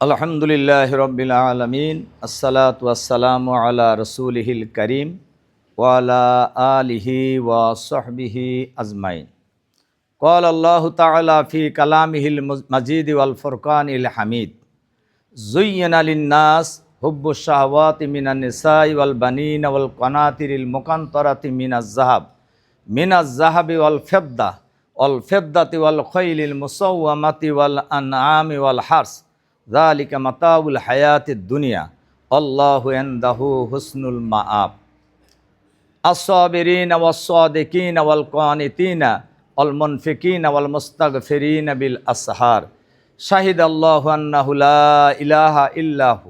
আলহামদুলিল্লাহ রব্বিল আলামিন আসসালাতু ওয়াসসালামু আলা রাসূলিহিল কারীম ওয়া আলা আলিহি ওয়া সাহবিহি আজমাইন। ক্বালা আল্লাহু তাআলা ফি কালামিহিল মাজিদ ওয়াল ফুরকানিল হামিদ। যুয়্যিনা লিন-নাস হুব্বুশ শাহাওয়াতি মিনান নিসাই ওয়াল বানিনা ওয়াল কানাতিরিল মুকানতারাতি মিনাজ যাহাবি ওয়াল ফিদ্দাতি ওয়াল খাইলিল মুসাওওয়ামাতি ওয়াল আনআমি ওয়াল হারস যালিকা মাতাউল হায়াতিদ দুনিয়া আল্লাহু ইনদাহু হুসনুল মাআব। আস-সাবিরিনা ওয়াস-সাদিকিনা ওয়াল কানিতিনা ওয়াল মুনফিকিনা ওয়াল মুস্তাগফিরিনা বিল আসহার। শাহিদাল্লাহু আন্নাহু লা ইলাহা ইল্লাহু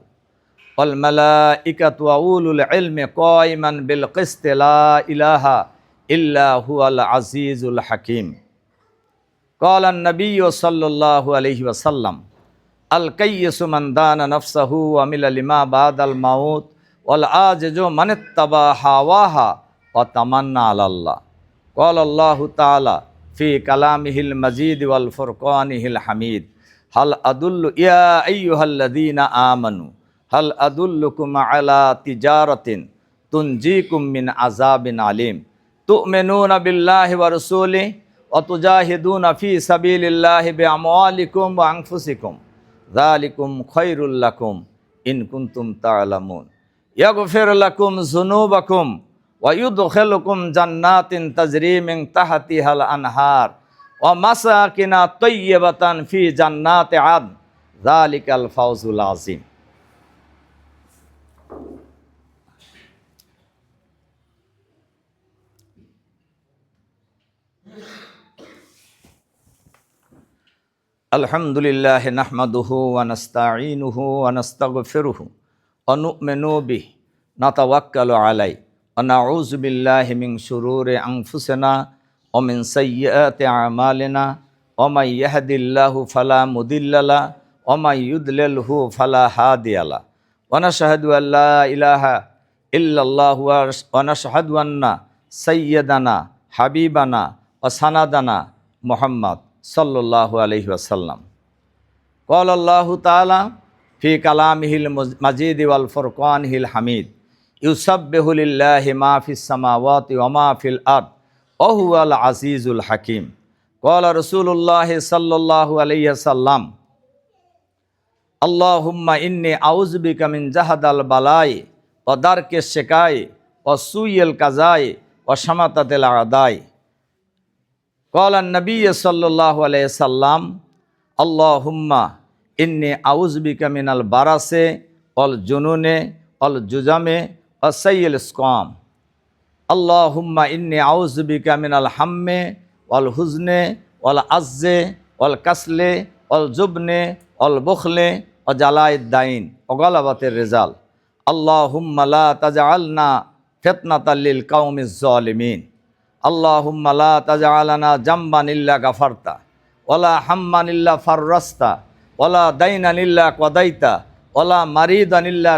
ওয়াল মালাইকাতু ওয়া উলুল ইলমি কায়িমান বিল কিসতি লা ইলাহা ইল্লা হুয়াল আজিজুল হাকীম। ক্বালা আন-নাবিয়্যু সাল্লাল্লাহু আলাইহি ওয়াসাল্লাম আল কাইয়্যিসু মান দানা নাফসাহু ওয়া আমিলা লিমা বাদাল মাউত ওয়াল আজিজু মান ইত্তাবা হাওয়াহা ওয়া তামান্না আলাল্লাহ। ক্বালা আল্লাহু তাআলা ফি কালামিহিল মাজিদ ওয়াল ফুরকানিহিল হামিদ। হাল আদুল্লু ইয়া আইয়ুহাল্লাযীনা আমানু হাল আদুল্লুকুম আলা তিজারাতিন তুনজিকুম মিন আযাবিন আলীম তু'মিনুনা বিল্লাহি ওয়া রাসূলিহি ওয়া তুজাহিদুনা ফি সাবিলিল্লাহি বিআমওয়ালিকুম ওয়া আনফুসিকুম যালিকুম খায়রুল লাকুম ইন কুনতুম তা'লামুন। ইয়াগফির লাকুম যুনুবাকুম ওয়া ইউদখিলুকুম জান্নাতিন তাজরি মিন তাহতিহাল আনহার ওয়া মাসাকিনা তাইয়্যিবাতান ফি জান্নাতি আদন যালিকাল ফাওজুল আযীম। আলহামদুলিল্লাহ নাহমাদুহু ওয়া নাস্তাঈনুহু ওয়া নাস্তাগফিরুহু ওয়া নু'মিনু বিহি নাতাওয়াক্কালু আলাইহি ওয়া নাউযু বিল্লাহি মিন শুরুরি আনফুসিনা ওয়া মিন সাইয়্যাতি আমালিনা ওয়া মান ইয়াহদিল্লাহু ফালা মুদিল্লা লাহু ওয়া মান ইউদ্লিলহু ফালা হাদিয়া লাহু ওয়া নাশহাদু আল লা ইলাহা ইল্লাল্লাহু ওয়া নাশহাদু আন্না সাইয়্যিদানা হাবিবানা ওয়া সানাদানা মুহাম্মদ সাল্লাল্লাহু আলাইহি ওয়াসাল্লাম। ক্বালা আল্লাহু তাআলা ফি কালামিহিল মাজিদ ওয়াল ফুরকানিহিল হামিদ। ইউসাব্বিহু লিল্লাহি মা ফিস সামাওয়াতি ওয়া মা ফিল আরদ ওয়া হুয়াল আজিজুল হাকীম। ক্বালা রাসূলুল্লাহ সাল্লাল্লাহু আলাইহি ওয়াসাল্লাম আল্লাহুম্মা ইন্নী আউযু বিকা মিন জাহাদাল বালাই ওয়া দারকিশ শিকাই ওয়া সুইল কাজাই ওয়া শামাতাতিল আদাই। ক্বালা আন-নাবিয়্যু সাল্লাল্লাহু আলাইহি ওয়াসাল্লাম আল্লাহুম্মা ইন্নী আউযু বিকা মিনাল বারাসি ওয়াল জুনুনি ওয়াল জুজামি ওয়া সাইয়্যিল ইসকাম। আল্লাহুম্মা ইন্নী আউযু বিকা মিনাল হাম্মি ওয়াল হুজনি ওয়াল আজজি ওয়াল কাসলি ওয়াল জুবনি ওয়াল বুখলি ওয়া জালাইদ দাইন ওয়া গালাবাতির রিজাল। আল্লাহুম্মা লা তাজআলনা ফিতনাতাল লিল কওমিজ জালিমিন। আল্লাহুম্মা লা তাজআলানা জামবান ইল্লা গাফারতা ওয়ালা হাম্মান ইল্লা ফাররাস্তা ওয়ালা দাইনান ইল্লা কাদাইতা ওয়ালা মারিদান ইল্লা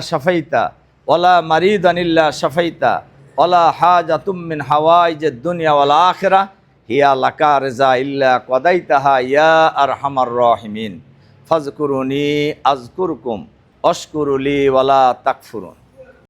শাফাইতা ওয়ালা হাজাতুম মিন হাওয়াইজিদ দুনিয়া ওয়াল আখিরাহ হিয়া লাকা রিজা ইল্লা কাদাইতাহা ইয়া আরহামার রাহিমিন। ফাজকুরুনি আযকুরকুম ওয়াশকুরু লি ওয়ালা তাকফুরুন।